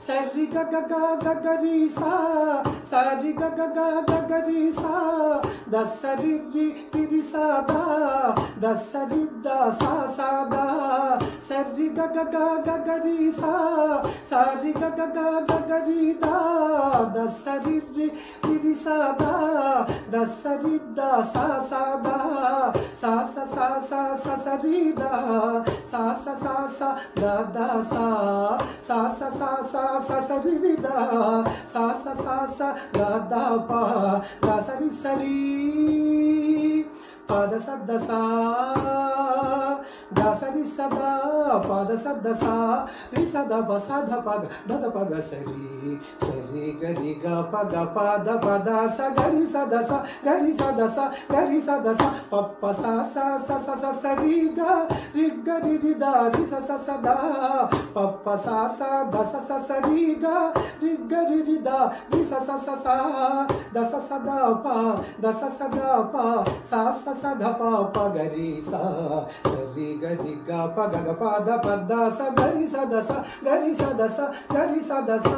సరి గ గ గ గ గ రి సా సరి గ గ గ గ గ రి సా ద సరి రి రి రి సా దా ద సరి ద సా సా దా సరి గ గ గ గ గ రి సా సరి గ గ గ గ గ రి దా ద సరి రి రి రి సా దా ద సరి ద సా సా దా సా సా సా సా సా సరి దా సా సా సా సా ద ద సా సా సా సా సా సా సరి రి దా సా సా సా సా ద ద ప ద సరి సరి పద సద్ద సా ద సరి సదా పద సద్ద సా రి సద బ సద పగ దద పగ సరి సరి గరి గ పగ పద పద స గరి సద స గరి సద స గరి సద స పప్ప స స స స స సరి గ రి గ రి రి ద రి స స స ద పప్ప స స ద స స సరి గ రి గ రి రి ద రి స స స స ద స స ద ప ద స స ద ప స స స ద ప ప గరి స సరి గరి గ ప గ గ ప ద ప ద స గరి స ద స గరి స ద స గరి స ద స